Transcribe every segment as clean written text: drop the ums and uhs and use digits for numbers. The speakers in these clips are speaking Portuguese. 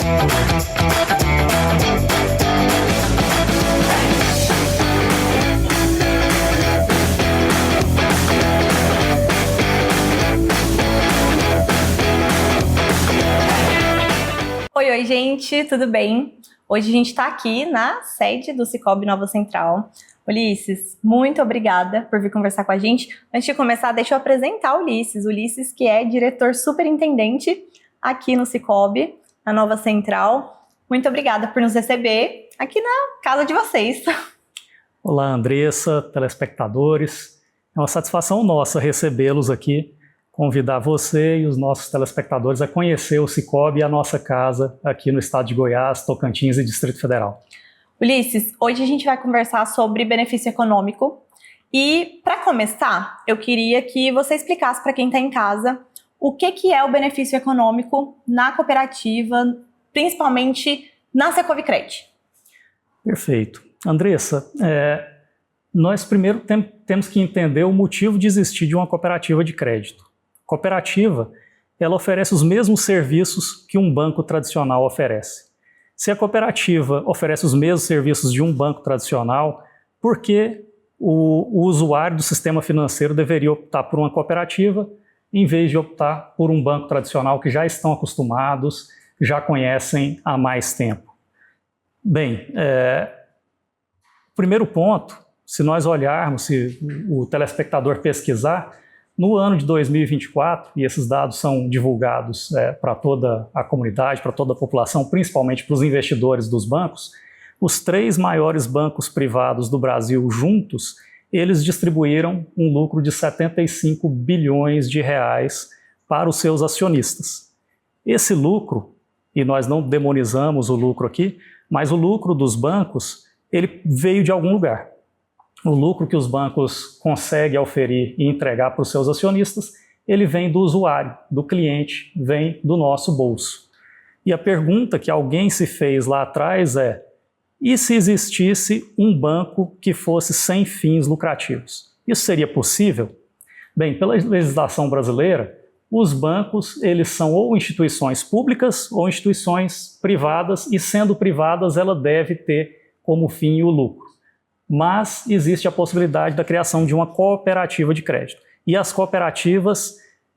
Oi, gente, tudo bem? Hoje a gente está aqui na sede do Sicoob Nova Central. Ulisses, muito obrigada por vir conversar com a gente. Antes de começar, deixa eu apresentar o Ulisses. Ulisses, que é diretor superintendente aqui no Sicoob, na Nova Central. Muito obrigada por nos receber aqui na casa de vocês. Olá, Andressa, telespectadores. É uma satisfação nossa recebê-los aqui, convidar você e os nossos telespectadores a conhecer o Sicoob e a nossa casa aqui no estado de Goiás, Tocantins e Distrito Federal. Ulisses, hoje a gente vai conversar sobre benefício econômico e, para começar, eu queria que você explicasse para quem está em casa o que é o benefício econômico na cooperativa, principalmente na Secovicred. Perfeito. Andressa, nós primeiro temos que entender o motivo de existir de uma cooperativa de crédito. Cooperativa, ela oferece os mesmos serviços que um banco tradicional oferece. Se a cooperativa oferece os mesmos serviços de um banco tradicional, por que o usuário do sistema financeiro deveria optar por uma cooperativa em vez de optar por um banco tradicional que já estão acostumados, já conhecem há mais tempo? Bem, primeiro ponto, se nós olharmos, se o telespectador pesquisar, no ano de 2024, e esses dados são divulgados para toda a comunidade, para toda a população, principalmente para os investidores dos bancos, os 3 maiores bancos privados do Brasil juntos, eles distribuíram um lucro de 75 bilhões de reais para os seus acionistas. Esse lucro, e nós não demonizamos o lucro aqui, mas o lucro dos bancos, ele veio de algum lugar. O lucro que os bancos conseguem oferir e entregar para os seus acionistas, ele vem do usuário, do cliente, vem do nosso bolso. E a pergunta que alguém se fez lá atrás é: e se existisse um banco que fosse sem fins lucrativos? Isso seria possível? Bem, pela legislação brasileira, os bancos, eles são ou instituições públicas ou instituições privadas, e sendo privadas, ela deve ter como fim o lucro. Mas existe a possibilidade da criação de uma cooperativa de crédito. E as cooperativas,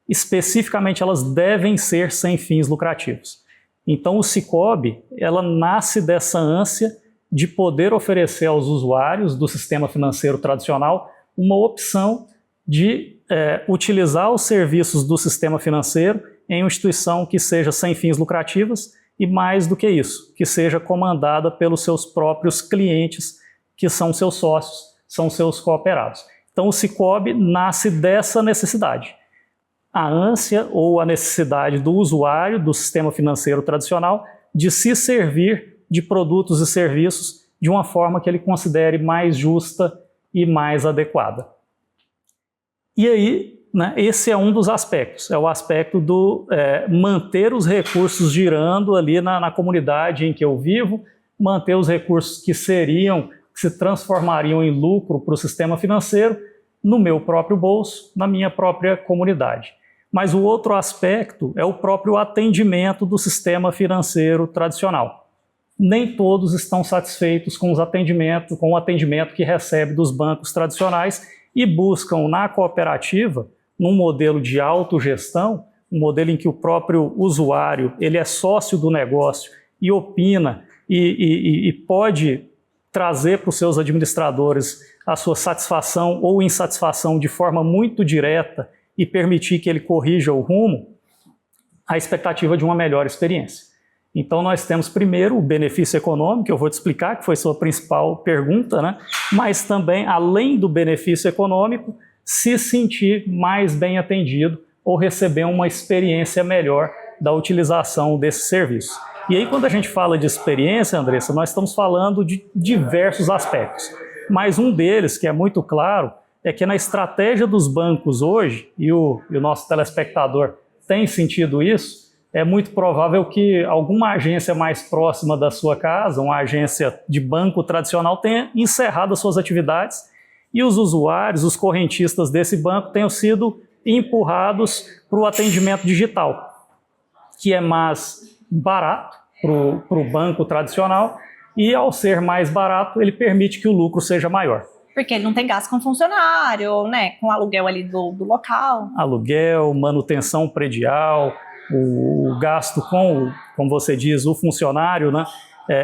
especificamente, elas devem ser sem fins lucrativos. Então o Sicoob, ela nasce dessa ânsia de poder oferecer aos usuários do sistema financeiro tradicional uma opção de utilizar os serviços do sistema financeiro em uma instituição que seja sem fins lucrativos e, mais do que isso, que seja comandada pelos seus próprios clientes, que são seus sócios, são seus cooperados. Então o Sicoob nasce dessa necessidade. A ânsia ou a necessidade do usuário do sistema financeiro tradicional de se servir de produtos e serviços de uma forma que ele considere mais justa e mais adequada. E aí, esse é um dos aspectos, é o aspecto do manter os recursos girando ali na comunidade em que eu vivo, manter os recursos que se transformariam em lucro para o sistema financeiro no meu próprio bolso, na minha própria comunidade. Mas o outro aspecto é o próprio atendimento do sistema financeiro tradicional. Nem todos estão satisfeitos com o atendimento que recebe dos bancos tradicionais e buscam na cooperativa, num modelo de autogestão, um modelo em que o próprio usuário ele é sócio do negócio e opina e pode trazer para os seus administradores a sua satisfação ou insatisfação de forma muito direta e permitir que ele corrija o rumo, a expectativa de uma melhor experiência. Então nós temos primeiro o benefício econômico, que eu vou te explicar, que foi sua principal pergunta, mas também, além do benefício econômico, se sentir mais bem atendido ou receber uma experiência melhor da utilização desse serviço. E aí, quando a gente fala de experiência, Andressa, nós estamos falando de diversos aspectos. Mas um deles, que é muito claro, é que na estratégia dos bancos hoje, e o nosso telespectador tem sentido isso, é muito provável que alguma agência mais próxima da sua casa, uma agência de banco tradicional, tenha encerrado as suas atividades e os usuários, os correntistas desse banco tenham sido empurrados para o atendimento digital, que é mais barato, para o banco tradicional, e ao ser mais barato, ele permite que o lucro seja maior. Porque ele não tem gasto com funcionário, né? Com aluguel ali do local. Aluguel, manutenção predial, o gasto com, como você diz, o funcionário, né?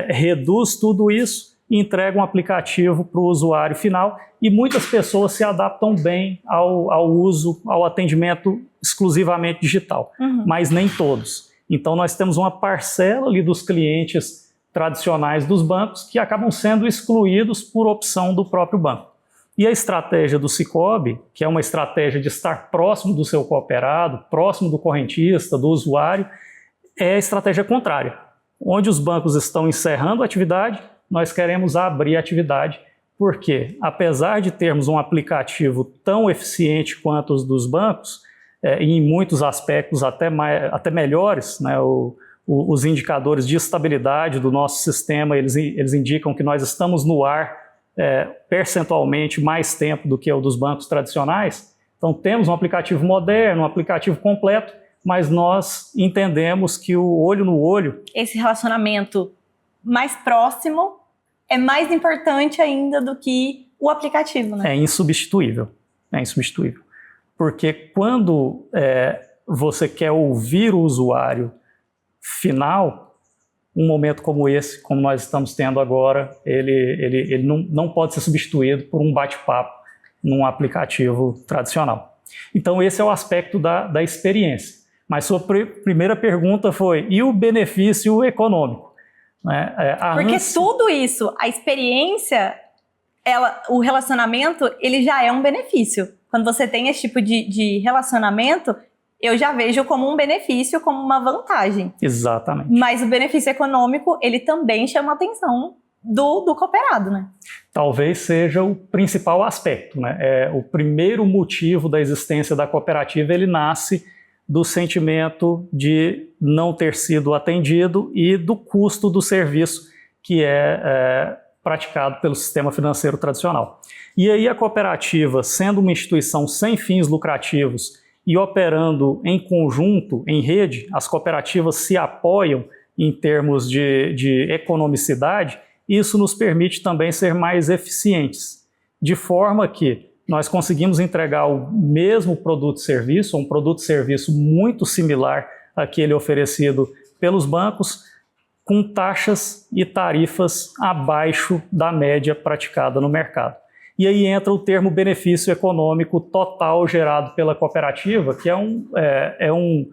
Reduz tudo isso e entrega um aplicativo para o usuário final, e muitas pessoas se adaptam bem ao uso, ao atendimento exclusivamente digital, mas nem todos. Então nós temos uma parcela ali dos clientes tradicionais dos bancos que acabam sendo excluídos por opção do próprio banco. E a estratégia do Sicoob, que é uma estratégia de estar próximo do seu cooperado, próximo do correntista, do usuário, é a estratégia contrária. Onde os bancos estão encerrando a atividade, nós queremos abrir a atividade, porque apesar de termos um aplicativo tão eficiente quanto os dos bancos, e em muitos aspectos até melhores, né, os indicadores de estabilidade do nosso sistema, eles indicam que nós estamos no ar percentualmente mais tempo do que o dos bancos tradicionais. Então temos um aplicativo moderno, um aplicativo completo, mas nós entendemos que o olho no olho... Esse relacionamento mais próximo é mais importante ainda do que o aplicativo, né? É insubstituível. Porque quando você quer ouvir o usuário final, um momento como esse, como nós estamos tendo agora, ele não pode ser substituído por um bate-papo num aplicativo tradicional. Então esse é o aspecto da experiência. Mas sua primeira pergunta foi, e o benefício econômico? Né? Porque tudo isso, a experiência, o relacionamento, ele já é um benefício. Quando você tem esse tipo de relacionamento, eu já vejo como um benefício, como uma vantagem. Exatamente. Mas o benefício econômico, ele também chama a atenção do cooperado, né? Talvez seja o principal aspecto, né? O primeiro motivo da existência da cooperativa, ele nasce do sentimento de não ter sido atendido e do custo do serviço que é praticado pelo sistema financeiro tradicional. E aí a cooperativa, sendo uma instituição sem fins lucrativos e operando em conjunto, em rede, as cooperativas se apoiam em termos de economicidade, isso nos permite também ser mais eficientes, de forma que nós conseguimos entregar o mesmo produto e serviço, um produto e serviço muito similar àquele oferecido pelos bancos, com taxas e tarifas abaixo da média praticada no mercado. E aí entra o termo benefício econômico total gerado pela cooperativa, que é um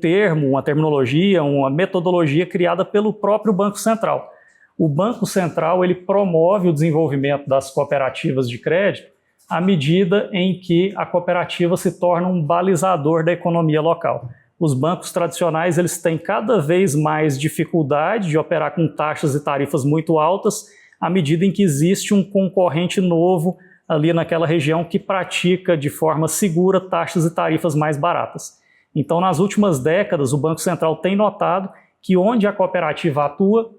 termo, uma terminologia, uma metodologia criada pelo próprio Banco Central. O Banco Central ele promove o desenvolvimento das cooperativas de crédito à medida em que a cooperativa se torna um balizador da economia local. Os bancos tradicionais eles têm cada vez mais dificuldade de operar com taxas e tarifas muito altas, à medida em que existe um concorrente novo ali naquela região que pratica de forma segura taxas e tarifas mais baratas. Então, nas últimas décadas, o Banco Central tem notado que onde a cooperativa atua,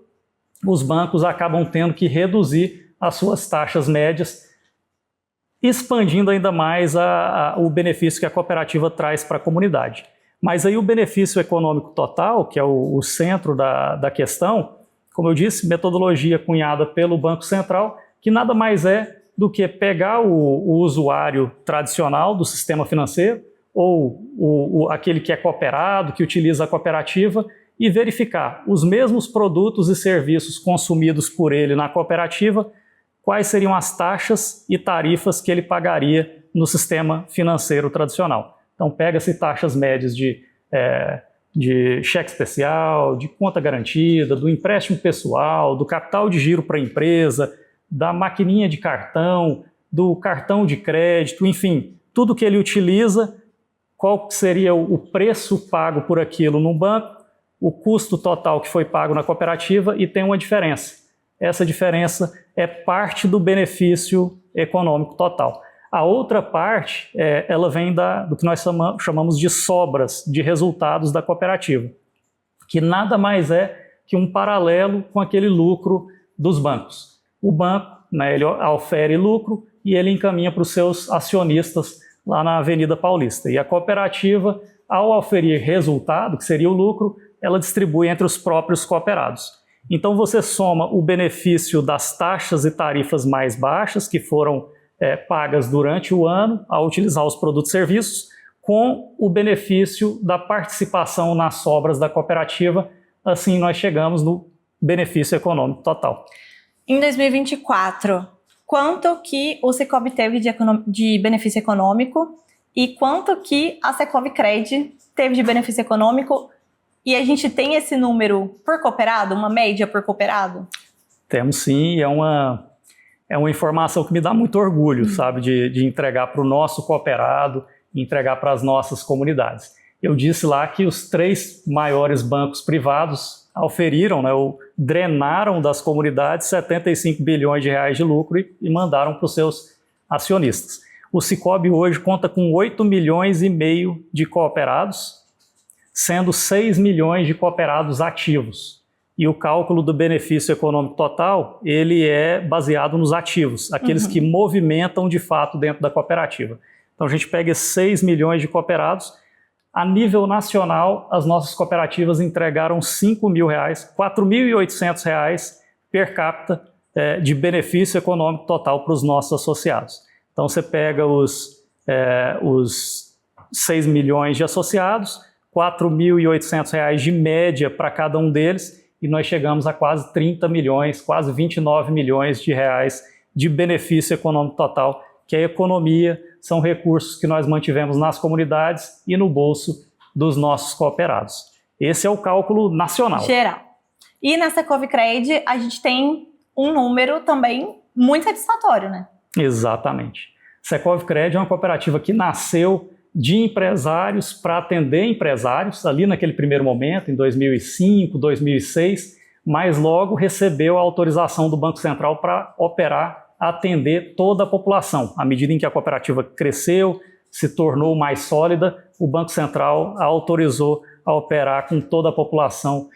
os bancos acabam tendo que reduzir as suas taxas médias, expandindo ainda mais o benefício que a cooperativa traz para a comunidade. Mas aí o benefício econômico total, que é o centro da questão, como eu disse, metodologia cunhada pelo Banco Central, que nada mais é do que pegar o usuário tradicional do sistema financeiro, ou aquele que é cooperado, que utiliza a cooperativa, e verificar os mesmos produtos e serviços consumidos por ele na cooperativa, quais seriam as taxas e tarifas que ele pagaria no sistema financeiro tradicional. Então, pega-se taxas médias de cheque especial, de conta garantida, do empréstimo pessoal, do capital de giro para a empresa, da maquininha de cartão, do cartão de crédito, enfim, tudo que ele utiliza, qual seria o preço pago por aquilo no banco, o custo total que foi pago na cooperativa, e tem uma diferença. Essa diferença é parte do benefício econômico total. A outra parte, ela vem do que nós chamamos de sobras de resultados da cooperativa, que nada mais é que um paralelo com aquele lucro dos bancos. O banco, né, ele ofere lucro e ele encaminha para os seus acionistas lá na Avenida Paulista. E a cooperativa, ao oferir resultado, que seria o lucro, ela distribui entre os próprios cooperados. Então você soma o benefício das taxas e tarifas mais baixas que foram pagas durante o ano ao utilizar os produtos e serviços, com o benefício da participação nas sobras da cooperativa. Assim nós chegamos no benefício econômico total. Em 2024, quanto que o Sicoob teve de benefício econômico e quanto que a Secovcred teve de benefício econômico? E a gente tem esse número por cooperado, uma média por cooperado? Temos sim, é uma informação que me dá muito orgulho, sabe, de entregar para o nosso cooperado, entregar para as nossas comunidades. Eu disse lá que os 3 maiores bancos privados auferiram, né, ou drenaram das comunidades 75 bilhões de reais de lucro e mandaram para os seus acionistas. O Sicoob hoje conta com 8 milhões e meio de cooperados, sendo 6 milhões de cooperados ativos. E o cálculo do benefício econômico total, ele é baseado nos ativos, aqueles que movimentam de fato dentro da cooperativa. Então a gente pega esses 6 milhões de cooperados. A nível nacional, as nossas cooperativas entregaram R$5 mil, R$4.800 per capita de benefício econômico total para os nossos associados. Então você pega os 6 milhões de associados, R$4.800 de média para cada um deles, e nós chegamos a quase 30 milhões, quase 29 milhões de reais de benefício econômico total, que é economia, são recursos que nós mantivemos nas comunidades e no bolso dos nossos cooperados. Esse é o cálculo nacional. Geral. E na Secovcred a gente tem um número também muito satisfatório, né? Exatamente. Secovcred é uma cooperativa que nasceu de empresários para atender empresários, ali naquele primeiro momento, em 2005, 2006, mas logo recebeu a autorização do Banco Central para operar, atender toda a população. À medida em que a cooperativa cresceu, se tornou mais sólida, o Banco Central a autorizou a operar com toda a população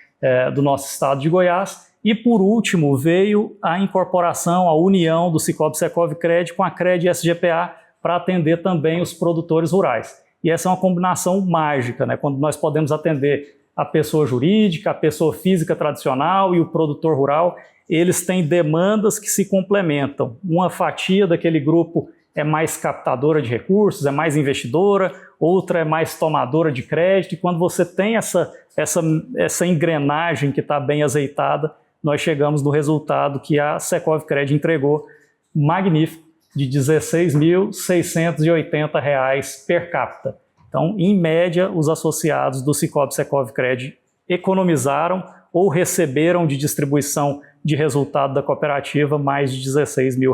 do nosso estado de Goiás. E, por último, veio a incorporação, a união do Sicoob Secovcred com a Cred SGPA para atender também os produtores rurais. E essa é uma combinação mágica, né? Quando nós podemos atender a pessoa jurídica, a pessoa física tradicional e o produtor rural, eles têm demandas que se complementam. Uma fatia daquele grupo é mais captadora de recursos, é mais investidora, outra é mais tomadora de crédito. E quando você tem essa engrenagem que está bem azeitada, nós chegamos no resultado que a Secovcred entregou, magnífico, de R$ 16.680 per capita. Então, em média, os associados do Sicoob Secovcred economizaram ou receberam de distribuição de resultado da cooperativa mais de R$ 16 mil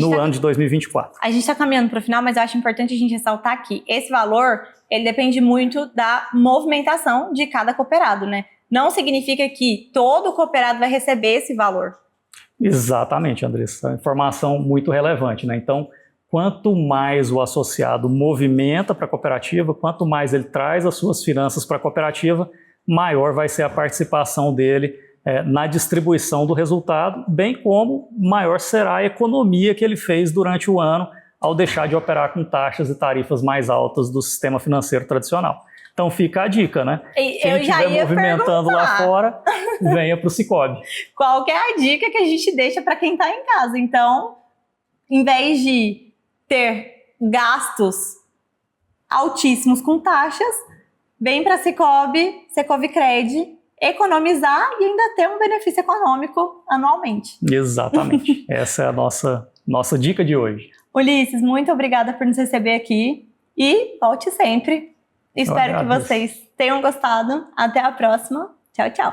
no ano de 2024. A gente está caminhando para o final, mas eu acho importante a gente ressaltar que esse valor ele depende muito da movimentação de cada cooperado, né? Não significa que todo cooperado vai receber esse valor. Exatamente, Andressa. É uma informação muito relevante, né? Então, quanto mais o associado movimenta para a cooperativa, quanto mais ele traz as suas finanças para a cooperativa, maior vai ser a participação dele na distribuição do resultado, bem como maior será a economia que ele fez durante o ano ao deixar de operar com taxas e tarifas mais altas do sistema financeiro tradicional. Então fica a dica, né? Quem estiver movimentando lá fora, venha para o Sicoob. Qual que é a dica que a gente deixa para quem está em casa? Então, em vez de ter gastos altíssimos com taxas, vem para a Secovcred, economizar e ainda ter um benefício econômico anualmente. Exatamente. Essa é a nossa dica de hoje. Ulisses, muito obrigada por nos receber aqui e volte sempre. Espero que vocês tenham gostado. Até a próxima. Tchau, tchau.